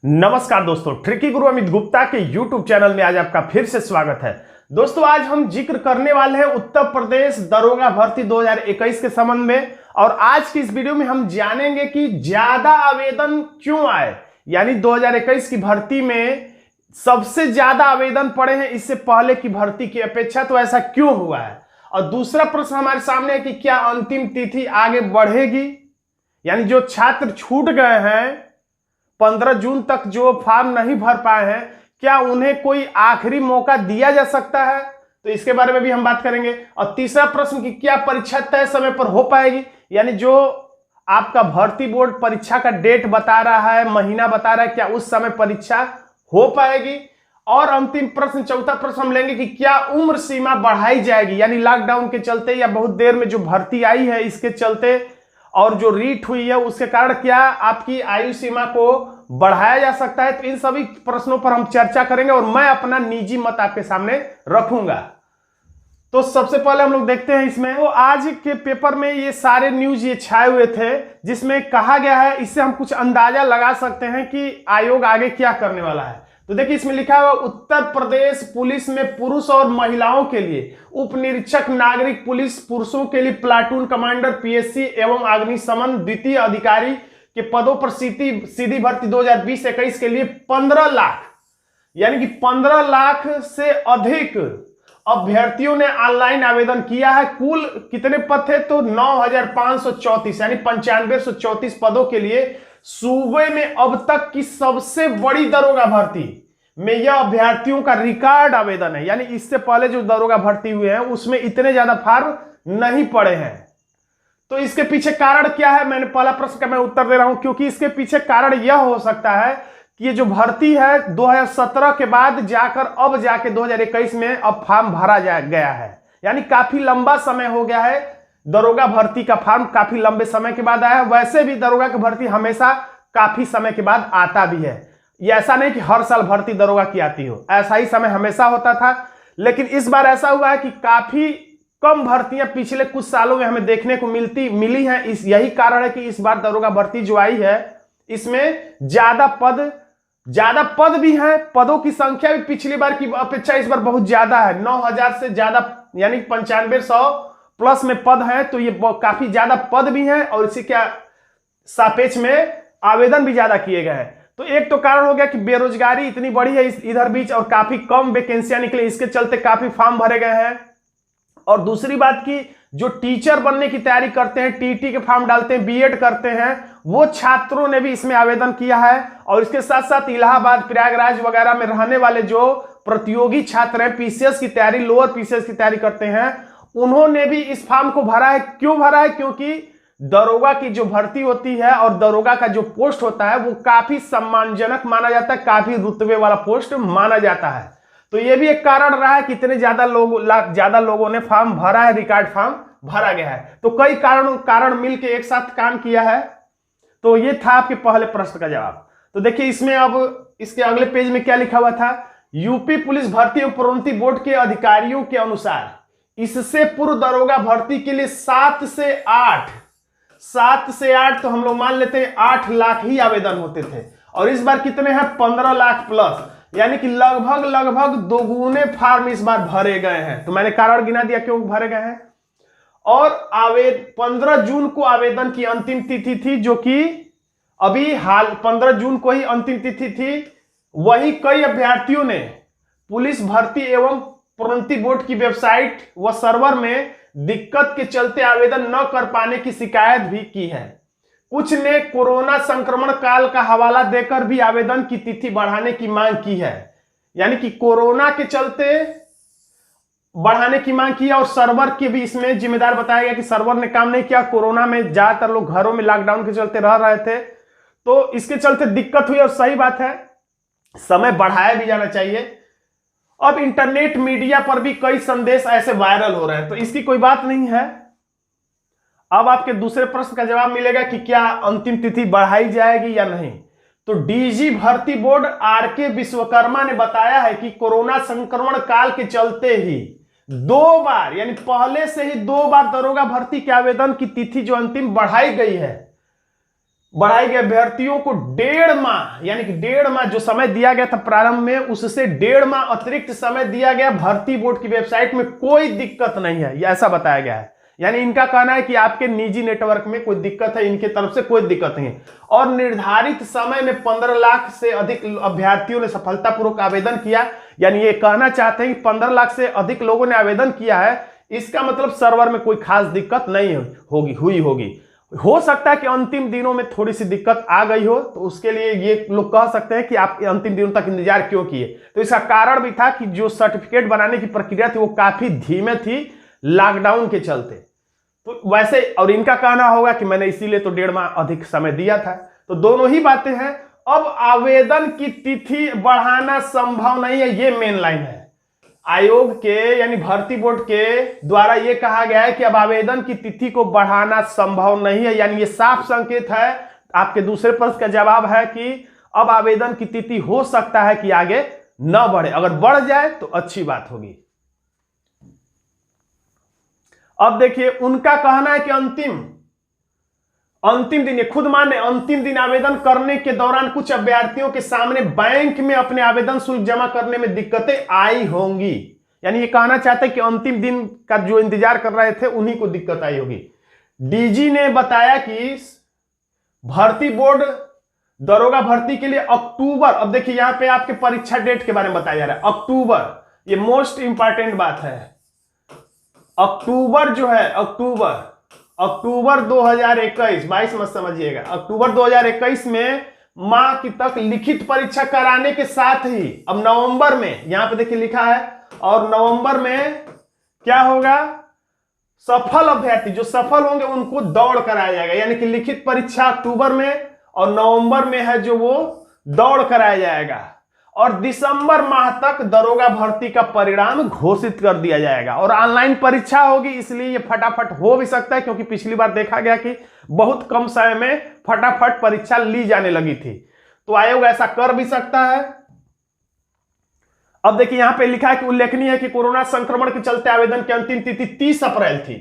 नमस्कार दोस्तों, ट्रिकी गुरु अमित गुप्ता के YouTube चैनल में आज आपका फिर से स्वागत है। दोस्तों, आज हम जिक्र करने वाले हैं उत्तर प्रदेश दरोगा भर्ती 2021 के संबंध में। और आज की इस वीडियो में हम जानेंगे कि ज्यादा आवेदन क्यों आए, यानी 2021 की भर्ती में सबसे ज्यादा आवेदन पड़े हैं इससे पहले की भर्ती की अपेक्षा, तो ऐसा क्यों हुआ है। और दूसरा प्रश्न हमारे सामने है कि क्या अंतिम तिथि आगे बढ़ेगी, यानी जो छात्र छूट गए हैं 15 जून तक जो फॉर्म नहीं भर पाए हैं, क्या उन्हें कोई आखिरी मौका दिया जा सकता है, तो इसके बारे में भी हम बात करेंगे। और तीसरा प्रश्न कि क्या परीक्षा तय समय पर हो पाएगी, यानी जो आपका भर्ती बोर्ड परीक्षा का डेट बता रहा है, महीना बता रहा है, क्या उस समय परीक्षा हो पाएगी। और अंतिम प्रश्न, चौथा प्रश्न हम लेंगे कि क्या उम्र सीमा बढ़ाई जाएगी, यानी लॉकडाउन के चलते या बहुत देर में जो भर्ती आई है इसके चलते और जो रीट हुई है उसके कारण क्या आपकी आयु सीमा को बढ़ाया जा सकता है। तो इन सभी प्रश्नों पर हम चर्चा करेंगे और मैं अपना निजी मत आपके सामने रखूंगा। तो सबसे पहले हम लोग देखते हैं इसमें, तो आज के पेपर में ये सारे न्यूज ये छाए हुए थे जिसमें कहा गया है, इससे हम कुछ अंदाजा लगा सकते हैं कि आयोग आगे क्या करने वाला है। तो देखिए इसमें लिखा हुआ उत्तर प्रदेश पुलिस में पुरुष और महिलाओं के लिए उप निरीक्षक नागरिक पुलिस, पुरुषों के लिए प्लाटून कमांडर पीएससी एवं अग्निशमन द्वितीय अधिकारी के पदों पर सीधी भर्ती 2020-21 के लिए 15 लाख, यानी कि 15 लाख से अधिक अभ्यर्थियों ने ऑनलाइन आवेदन किया है। कुल कितने पद थे, तो 9,534 यानी 9534 पदों के लिए सूबे में अब तक की सबसे बड़ी दरोगा भर्ती में यह अभ्यर्थियों का रिकॉर्ड आवेदन है। यानी इससे पहले जो दरोगा भर्ती हुए हैं उसमें इतने ज्यादा फॉर्म नहीं पड़े हैं। तो इसके पीछे कारण क्या है, मैंने पहला प्रश्न का मैं उत्तर दे रहा हूं, क्योंकि इसके पीछे कारण यह हो सकता है कि ये जो भर्ती है 2017 के बाद जाकर अब जाके 2021 में अब फॉर्म भरा गया है, यानी काफी लंबा समय हो गया है। दरोगा भर्ती का फॉर्म काफी लंबे समय के बाद आया है। वैसे भी दरोगा की भर्ती हमेशा काफी समय के बाद आता भी है, ये ऐसा नहीं कि हर साल भर्ती दरोगा की आती हो, ऐसा ही समय हमेशा होता था। लेकिन इस बार ऐसा हुआ है कि काफी कम भर्तियां पिछले कुछ सालों में हमें देखने को मिली हैं। यही कारण है कि इस बार दरोगा भर्ती जो आई है इसमें ज्यादा पद भी हैं, पदों की संख्या भी पिछली बार की अपेक्षा इस बार बहुत ज्यादा है। 9,000 से ज्यादा यानी 9500 प्लस में पद हैं, तो ये काफी ज्यादा पद भी हैं और इसी के सापेक्ष में आवेदन भी ज्यादा किए गए हैं। तो एक तो कारण हो गया कि बेरोजगारी इतनी बड़ी है इधर बीच और काफी कम वैकेंसियां निकली, इसके चलते काफी फॉर्म भरे गए हैं। और दूसरी बात की जो टीचर बनने की तैयारी करते हैं, टीटी के फॉर्म डालते हैं, बीएड करते हैं, वो छात्रों ने भी इसमें आवेदन किया है। और इसके साथ साथ इलाहाबाद, प्रयागराज वगैरह में रहने वाले जो प्रतियोगी छात्र हैं, पीसीएस की तैयारी, लोअर पीसीएस की तैयारी करते हैं, उन्होंने भी इस फॉर्म को भरा है। क्यों भरा है, क्योंकि दरोगा की जो भर्ती होती है और दरोगा का जो पोस्ट होता है वो काफी सम्मानजनक माना जाता है, काफी रुतबे वाला पोस्ट माना जाता है। तो ये भी एक कारण रहा है कि इतने ज्यादा लोगों ने फॉर्म भरा है, रिकॉर्ड फॉर्म भरा गया है। तो कई कारण मिलकर एक साथ काम किया है। तो ये था आपके पहले प्रश्न का जवाब। तो देखिए इसमें अब इसके अगले पेज में क्या लिखा हुआ था, यूपी पुलिस भर्ती एवं प्रोन्नति बोर्ड के अधिकारियों के अनुसार इससे पूर्व दरोगा भर्ती के लिए 7 से 8 तो हम लोग मान लेते हैं 8 लाख ही आवेदन होते थे, और इस बार कितने हैं 15 लाख प्लस, यानी कि लगभग दोगुने फॉर्म इस बार भरे गए हैं। तो मैंने कारण गिना दिया क्यों भरे गए हैं। और 15 जून को आवेदन की अंतिम तिथि थी, जो कि अभी हाल 15 जून को ही अंतिम तिथि थी। वही कई अभ्यर्थियों ने पुलिस भर्ती एवं प्रोन्नति बोर्ड की वेबसाइट व सर्वर में दिक्कत के चलते आवेदन न कर पाने की शिकायत भी की है। कुछ ने कोरोना संक्रमण काल का हवाला देकर भी आवेदन की तिथि बढ़ाने की मांग की है, यानी कि कोरोना के चलते बढ़ाने की मांग की है। और सर्वर के भी इसमें जिम्मेदार बताया गया कि सर्वर ने काम नहीं किया, कोरोना में ज्यादातर लोग घरों में लॉकडाउन के चलते रह रहे थे, तो इसके चलते दिक्कत हुई। और सही बात है, समय बढ़ाया भी जाना चाहिए। अब इंटरनेट मीडिया पर भी कई संदेश ऐसे वायरल हो रहे हैं, तो इसकी कोई बात नहीं है। अब आपके दूसरे प्रश्न का जवाब मिलेगा कि क्या अंतिम तिथि बढ़ाई जाएगी या नहीं। तो डीजी भर्ती बोर्ड आरके विश्वकर्मा ने बताया है कि कोरोना संक्रमण काल के चलते ही 2 बार, यानी पहले से ही 2 बार दरोगा भर्ती के आवेदन की तिथि जो अंतिम बढ़ाई गई है। बढ़ाई गई अभ्यर्थियों को 1.5 माह, यानी कि 1.5 माह जो समय दिया गया था प्रारंभ में, उससे 1.5 माह अतिरिक्त समय दिया गया। भर्ती बोर्ड की वेबसाइट में कोई दिक्कत नहीं है, यह ऐसा बताया गया है। यानी इनका कहना है कि आपके निजी नेटवर्क में कोई दिक्कत है, इनके तरफ से कोई दिक्कत नहीं है। और निर्धारित समय में 15 लाख से अधिक अभ्यर्थियों ने सफलतापूर्वक आवेदन किया। यानी ये कहना चाहते हैं कि 15 लाख से अधिक लोगों ने आवेदन किया है, इसका मतलब सर्वर में कोई खास दिक्कत नहीं हुई होगी। हो सकता है कि अंतिम दिनों में थोड़ी सी दिक्कत आ गई हो, तो उसके लिए ये लोग कह सकते हैं कि आप अंतिम दिनों तक इंतजार क्यों किए। तो इसका कारण भी था कि जो सर्टिफिकेट बनाने की प्रक्रिया थी वो काफी धीमे थी लॉकडाउन के चलते। तो वैसे, और इनका कहना होगा कि मैंने इसीलिए तो 1.5 माह अधिक समय दिया था। तो दोनों ही बातें हैं। अब आवेदन की तिथि बढ़ाना संभव नहीं है, ये मेन लाइन है। आयोग के यानी भर्ती बोर्ड के द्वारा यह कहा गया है कि अब आवेदन की तिथि को बढ़ाना संभव नहीं है। यानी ये साफ संकेत है। आपके दूसरे प्रश्न का जवाब है कि अब आवेदन की तिथि हो सकता है कि आगे न बढ़े, अगर बढ़ जाए तो अच्छी बात होगी। अब देखिए, उनका कहना है कि अंतिम दिन, ये खुद माने अंतिम दिन आवेदन करने के दौरान कुछ अभ्यर्थियों के सामने बैंक में अपने आवेदन शुल्क जमा करने में दिक्कतें आई होंगी। यानी ये कहना चाहते हैं कि अंतिम दिन का जो इंतजार कर रहे थे उन्हीं को दिक्कत आई होगी। डीजी ने बताया कि भर्ती बोर्ड दरोगा भर्ती के लिए अक्टूबर, अब देखिए यहां पे आपके परीक्षा डेट के बारे में बताया जा रहा है अक्टूबर, ये मोस्ट इंपॉर्टेंट बात है। अक्टूबर जो है, अक्टूबर 2021, 22 मत समझिएगा, अक्टूबर 2021 में माह की तक लिखित परीक्षा कराने के साथ ही अब नवंबर में, यहां पे देखिए लिखा है, और नवंबर में क्या होगा, सफल अभ्यर्थी जो सफल होंगे उनको दौड़ कराया जाएगा। यानी कि लिखित परीक्षा अक्टूबर में और नवंबर में है जो वो दौड़ कराया जाएगा, और दिसंबर माह तक दरोगा भर्ती का परिणाम घोषित कर दिया जाएगा। और ऑनलाइन परीक्षा होगी, इसलिए ये फटाफट हो भी सकता है, क्योंकि पिछली बार देखा गया कि बहुत कम समय में फटाफट परीक्षा ली जाने लगी थी। तो आयोग ऐसा कर भी सकता है। अब देखिए यहां पे लिखा है कि उल्लेखनीय है कि कोरोना संक्रमण के चलते आवेदन की अंतिम तिथि 30 अप्रैल थी।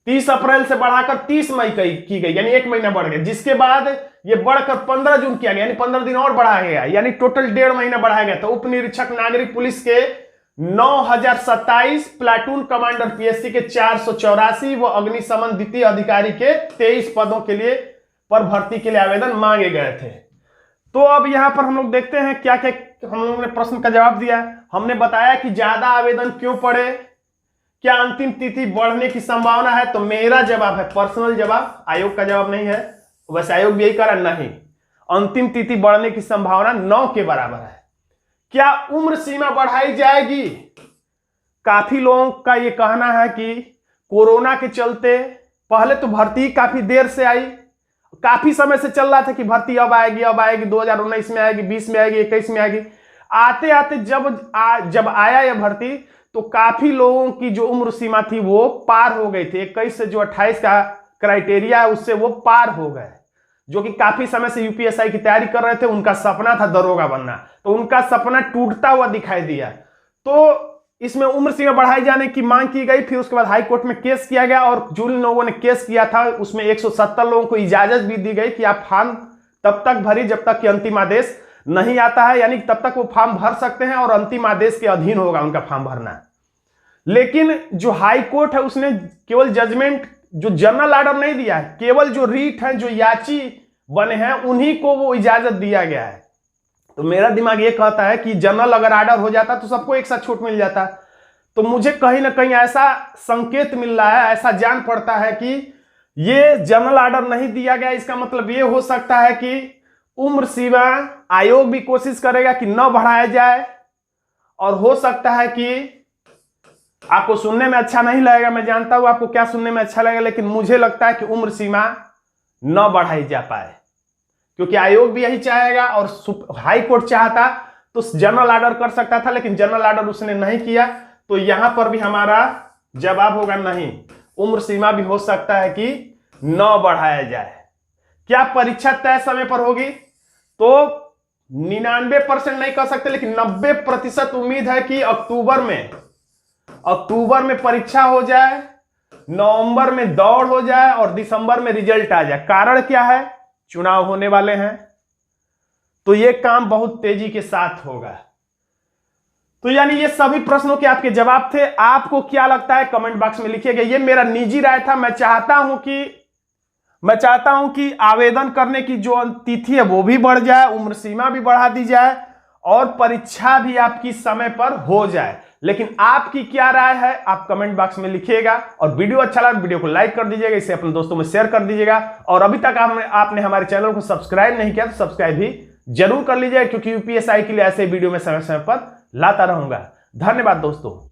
30 अप्रैल से बढ़ाकर 30 मई की गई, यानी 1 महीना बढ़ गया, जिसके बाद ये बढ़कर 15 जून किया गया, यानी 15 दिन और बढ़ाया गया, यानी टोटल 1.5 महीना बढ़ाया गया। तो उप निरीक्षक नागरिक पुलिस के 9027, प्लाटून कमांडर पीएससी के 484 व अग्निशमन द्वितीय अधिकारी के 23 पदों के लिए पर भर्ती के लिए आवेदन मांगे गए थे। तो अब यहां पर हम लोग देखते हैं क्या क्या हम लोगों ने प्रश्न का जवाब दिया। हमने बताया कि ज्यादा आवेदन क्यों पड़े, क्या अंतिम तिथि बढ़ने की संभावना है। तो मेरा जवाब है पर्सनल जवाब, आयोग का जवाब नहीं है। वैसे आयोग भी यही कह रहा नहीं, अंतिम तिथि बढ़ने की संभावना 9 के बराबर है। क्या उम्र सीमा बढ़ाई जाएगी? काफी लोगों का यह कहना है कि कोरोना के चलते पहले तो भर्ती काफी देर से आई, काफी समय से चल रहा था कि भर्ती अब आएगी 2019 में आएगी, 20 में आएगी, 21 में आएगी। आते आते जब आया यह भर्ती तो काफी लोगों की जो उम्र सीमा थी वो पार हो गई थी। 21 से जो 28 का क्राइटेरिया है उससे वो पार हो गए। जो कि काफी समय से यूपीएससी की तैयारी कर रहे थे, उनका सपना था दरोगा बनना, तो उनका सपना टूटता हुआ दिखाई दिया। तो इसमें उम्र सीमा बढ़ाई जाने की मांग की गई। फिर उसके बाद हाई कोर्ट में केस किया गया, और जिन लोगों ने केस किया था उसमें 170 लोगों को इजाजत भी दी गई कि आप फॉर्म तब तक भरी जब तक कि अंतिम आदेश नहीं आता है, यानी तब तक वो फॉर्म भर सकते हैं और अंतिम आदेश के अधीन होगा उनका फॉर्म भरना। लेकिन जो हाई कोर्ट है उसने केवल जजमेंट, जो जनरल ऑर्डर नहीं दिया है, केवल जो रीट है, जो याची बने हैं, उन्हीं को वो इजाजत दिया गया है। तो मेरा दिमाग ये कहता है कि जनरल अगर ऑर्डर हो जाता तो सबको एक साथ छूट मिल जाता। तो मुझे कहीं ना कहीं ऐसा संकेत मिल रहा है, ऐसा जान पड़ता है कि ये जनरल ऑर्डर नहीं दिया गया। इसका मतलब ये हो सकता है कि उम्र सीमा आयोग भी कोशिश करेगा कि न बढ़ाया जाए, और हो सकता है कि आपको सुनने में अच्छा नहीं लगेगा, मैं जानता हूं आपको क्या सुनने में अच्छा लगेगा, लेकिन मुझे लगता है कि उम्र सीमा न बढ़ाई जा पाए, क्योंकि आयोग भी यही चाहेगा और हाई कोर्ट चाहता तो जनरल ऑर्डर कर सकता था, लेकिन जनरल ऑर्डर उसने नहीं किया। तो यहां पर भी हमारा जवाब होगा नहीं, उम्र सीमा भी हो सकता है कि न बढ़ाया जाए। क्या परीक्षा तय समय पर होगी? तो 99% नहीं कह सकते, लेकिन 90% उम्मीद है कि अक्टूबर में परीक्षा हो जाए, नवंबर में दौड़ हो जाए और दिसंबर में रिजल्ट आ जाए। कारण क्या है? चुनाव होने वाले हैं, तो ये काम बहुत तेजी के साथ होगा। तो यानी ये सभी प्रश्नों के आपके जवाब थे। आपको क्या लगता है कमेंट बॉक्स में लिखिएगा। ये मेरा निजी राय था। मैं चाहता हूं कि आवेदन करने की जो तिथि है वो भी बढ़ जाए, उम्र सीमा भी बढ़ा दी जाए और परीक्षा भी आपकी समय पर हो जाए। लेकिन आपकी क्या राय है आप कमेंट बॉक्स में लिखिएगा। और वीडियो अच्छा लगा वीडियो को लाइक कर दीजिएगा, इसे अपने दोस्तों में शेयर कर दीजिएगा। और अभी तक आपने हमारे चैनल को सब्सक्राइब नहीं किया तो सब्सक्राइब भी जरूर कर लीजिएगा, क्योंकि यूपीएससी के लिए ऐसे वीडियो में समय समय पर लाता रहूंगा। धन्यवाद दोस्तों।